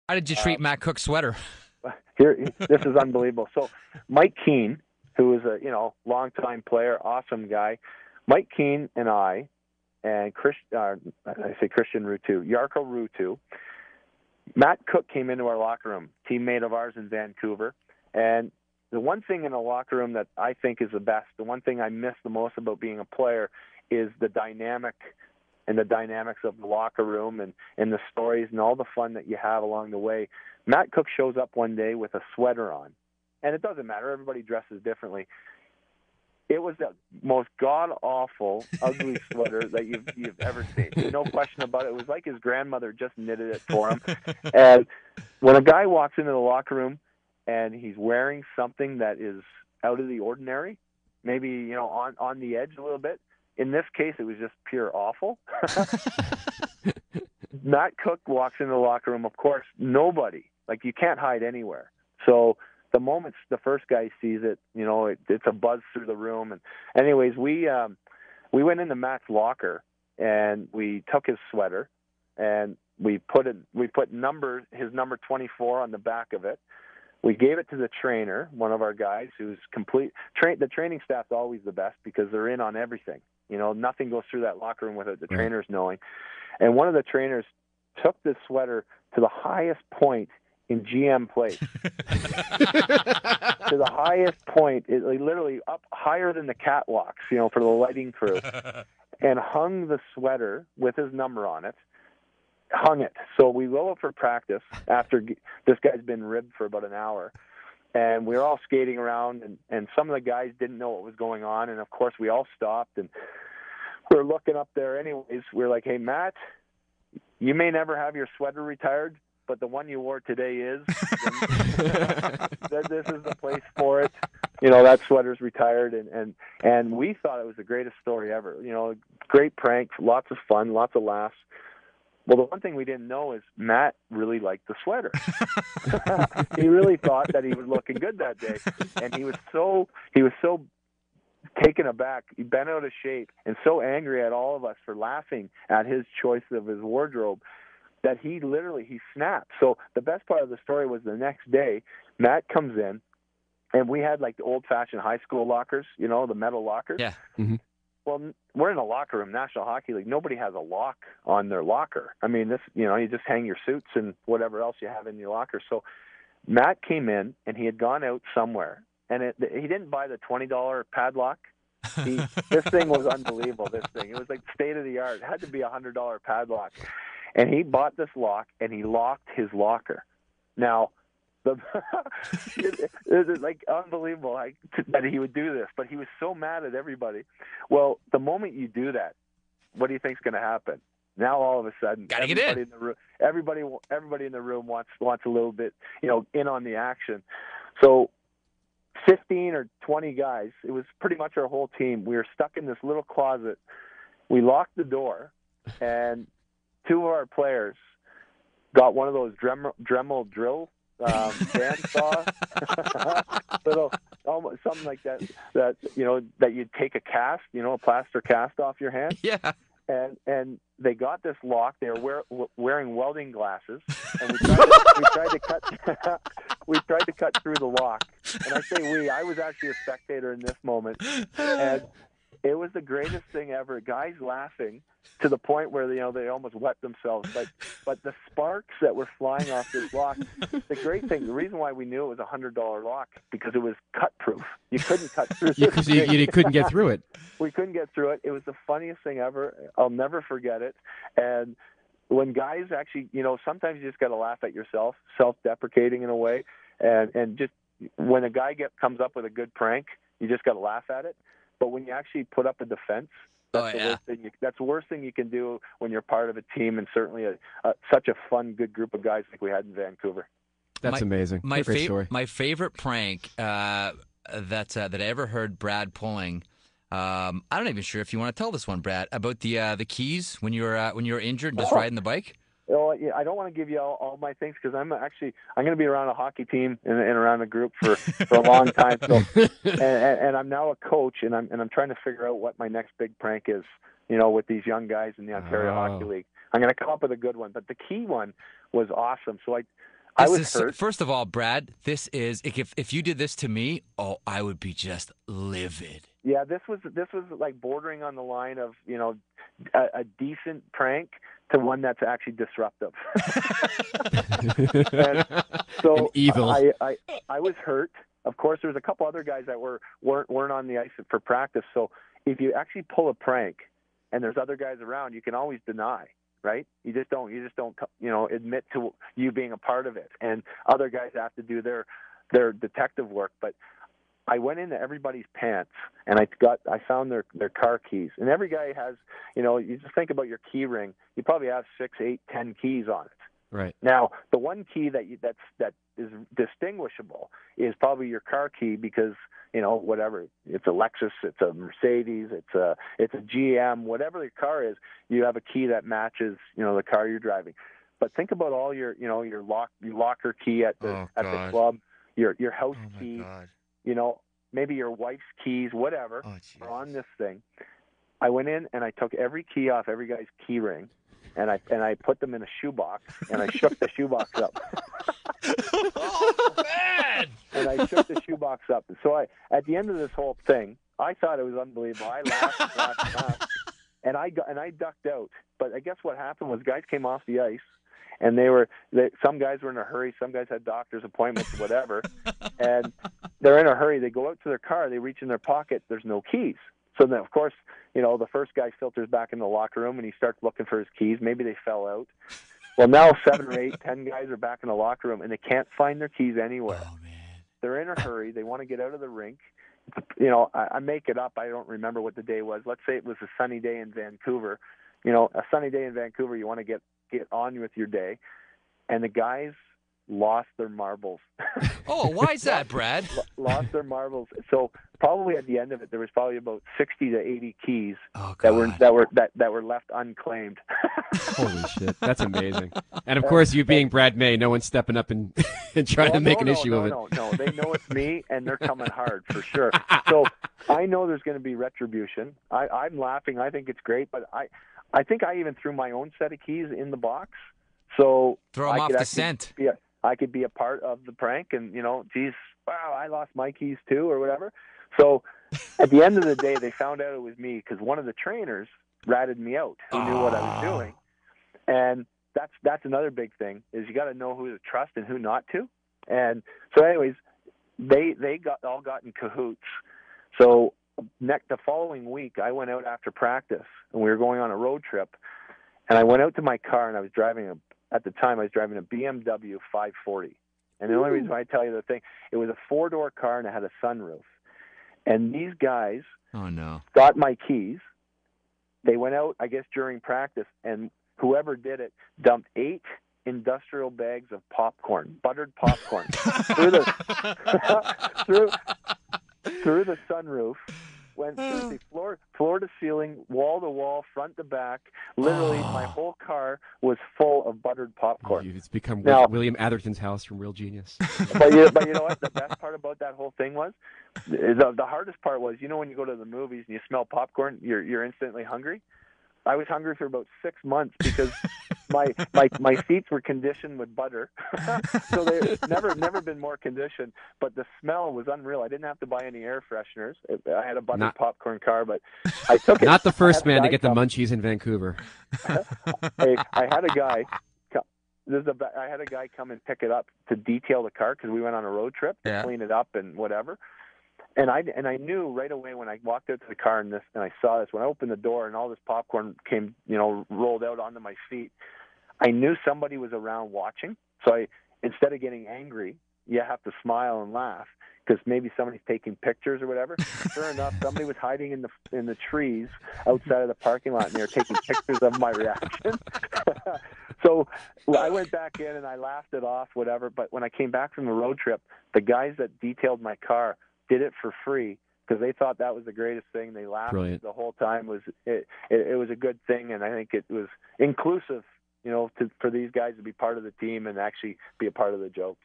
How did you treat Matt Cooke's sweater? This is unbelievable. So Mike Keane, who is a longtime player, awesome guy, Mike Keane and I, and Christian Rutu, Jarkko Rutu, Matt Cooke came into our locker room, teammate of ours in Vancouver, and the one thing in a locker room that I think is the best, the one thing I miss the most about being a player is the dynamics of the locker room and the stories and all the fun that you have along the way. Matt Cooke shows up one day with a sweater on, and it doesn't matter. Everybody dresses differently. It was the most god-awful, ugly sweater that you've ever seen. No question about it. It was like his grandmother just knitted it for him. And when a guy walks into the locker room and he's wearing something that is out of the ordinary, maybe on the edge a little bit, in this case, it was just pure awful. Matt Cooke walks into the locker room. Of course, nobody, you can't hide anywhere. So the moment the first guy sees it, it's a buzz through the room. And anyways, we went into Matt's locker and we took his sweater and we put his number 24 on the back of it. We gave it to the trainer, one of our guys who's the training staff's always the best because they're in on everything. Nothing goes through that locker room without the trainers knowing. And one of the trainers took this sweater to the highest point in GM Place. To the highest point, literally up higher than the catwalks, for the lighting crew, and hung the sweater with his number on it. Hung it. So we go out for practice after this guy's been ribbed for about an hour. And we were all skating around, and some of the guys didn't know what was going on. And, of course, we all stopped, and we were looking up there anyways. We were like, hey, Matt, you may never have your sweater retired, but the one you wore today is. This is the place for it. That sweater's retired. And we thought it was the greatest story ever. Great prank, lots of fun, lots of laughs. Well, the one thing we didn't know is Matt really liked the sweater. He really thought that he was looking good that day, and he was so taken aback, he bent out of shape, and so angry at all of us for laughing at his choice of his wardrobe that he snapped. So the best part of the story was the next day, Matt comes in, and we had the old-fashioned high school lockers, the metal lockers. Yeah. Mm-hmm. Well, we're in a locker room, National Hockey League. Nobody has a lock on their locker. I mean, you just hang your suits and whatever else you have in your locker. So Matt came in, and he had gone out somewhere, and he didn't buy the $20 padlock. This thing was unbelievable, this thing. It was state-of-the-art. It had to be a $100 padlock. And he bought this lock, and he locked his locker. Now, it's unbelievable that he would do this, but he was so mad at everybody. Well, the moment you do that, what do you think's going to happen? Now all of a sudden, gotta get in. Everybody in the room wants a little bit, in on the action. So 15 or 20 guys, it was pretty much our whole team. We were stuck in this little closet. We locked the door, and two of our players got one of those Dremel drill bandsaw, almost something like that you'd take a cast, a plaster cast off your hand. Yeah. And they got this lock. They were wearing welding glasses, and we tried to cut through the lock. And I say I was actually a spectator in this moment, and it was the greatest thing ever. Guys laughing to the point where they almost wet themselves. But the sparks that were flying off this lock. The great thing, the reason why we knew it was a $100 lock, because it was cut proof. You couldn't cut through it. Because you couldn't get through it. We couldn't get through it. It was the funniest thing ever. I'll never forget it. And when guys actually, sometimes you just got to laugh at yourself, self-deprecating in a way, and just when a guy comes up with a good prank, you just got to laugh at it. But when you actually put up a defense, that's the worst thing you can do when you're part of a team, and certainly such a fun, good group of guys like we had in Vancouver. That's amazing. Great story. My favorite prank that I ever heard Brad pulling. I'm not even sure if you want to tell this one, Brad, about the keys when you were injured, just riding the bike. Yeah, I don't want to give you all my things because I'm going to be around a hockey team and around a group for a long time. So, and I'm now a coach, and I'm trying to figure out what my next big prank is. With these young guys in the Ontario Hockey League, I'm going to come up with a good one. But the key one was awesome. So I was hurt. First of all, Brad, this is if you did this to me, I would be just livid. Yeah, this was like bordering on the line of, a decent prank to one that's actually disruptive. And so and evil. I was hurt. Of course, there's a couple other guys that weren't on the ice for practice. So if you actually pull a prank and there's other guys around, you can always deny. Right? You just don't, admit to you being a part of it. And other guys have to do their detective work. But I went into everybody's pants and I found their car keys. And every guy has, you just think about your key ring. You probably have 6, 8, 10 keys on it. Right. Now, the one key that is distinguishable is probably your car key because, whatever, it's a Lexus, it's a Mercedes, it's a GM, whatever the car is, you have a key that matches, the car you're driving. But think about all your locker key at the club, your house key, maybe your wife's keys, whatever, are on this thing. I went in and I took every key off every guy's key ring. And I put them in a shoebox, and I shook the shoebox up. Oh, man! And I shook the shoebox up. And so at the end of this whole thing, I thought it was unbelievable. I laughed, and I ducked out. But I guess what happened was guys came off the ice, and some guys were in a hurry. Some guys had doctor's appointments, whatever. And they're in a hurry. They go out to their car. They reach in their pocket. There's no keys. So then, of course, the first guy filters back in the locker room and he starts looking for his keys. Maybe they fell out. Well, now 7 or 8, 10 guys are back in the locker room and they can't find their keys anywhere. Oh, man. They're in a hurry. They want to get out of the rink. I make it up. I don't remember what the day was. Let's say it was a sunny day in Vancouver. A sunny day in Vancouver, you want to get on with your day. And the guys lost their marbles. Oh, why is that, Brad? Lost their marbles. So probably at the end of it, there was probably about 60 to 80 keys that were left unclaimed. Holy shit, that's amazing! And of course, you being Brad May, no one's stepping up and trying to make an issue of it. No, they know it's me, and they're coming hard for sure. So I know there's going to be retribution. I'm laughing. I think it's great, but I think I even threw my own set of keys in the box. So throw them off the scent. I could be a part of the prank and, geez, wow, I lost my keys too or whatever. So at the end of the day, they found out it was me because one of the trainers ratted me out who knew what I was doing. And that's another big thing is you got to know who to trust and who not to. And so anyways, they all got in cahoots. So the following week, I went out after practice and we were going on a road trip. And I went out to my car and I was driving at the time, I was driving a BMW 540. And the only reason why I tell you the thing, it was a 4-door car and it had a sunroof. And these guys got my keys. They went out, I guess, during practice, and whoever did it dumped 8 industrial bags of popcorn, buttered popcorn, through the sunroof. Went seriously floor to ceiling, wall to wall, front to back. Literally, my whole car was full of buttered popcorn. It's become William Atherton's house from Real Genius. But you know what? The best part about that whole thing was, the hardest part was, when you go to the movies and you smell popcorn, you're instantly hungry. I was hungry for about 6 months because my seats were conditioned with butter, so they've never been more conditioned. But the smell was unreal. I didn't have to buy any air fresheners. I had a buttered popcorn car, but I took it. Not the first man to get the munchies in Vancouver. I had a guy. I had a guy come and pick it up to detail the car because we went on a road trip to clean it up and whatever. And I knew right away when I walked out to the car and I saw this, when I opened the door and all this popcorn came, rolled out onto my feet, I knew somebody was around watching. So instead of getting angry, you have to smile and laugh because maybe somebody's taking pictures or whatever. Sure enough, somebody was hiding in the trees outside of the parking lot and they were taking pictures of my reaction. So I went back in and I laughed it off, whatever. But when I came back from the road trip, the guys that detailed my car did it for free because they thought that was the greatest thing. They laughed the whole time. It was a good thing, and I think it was inclusive, for these guys to be part of the team and actually be a part of the joke.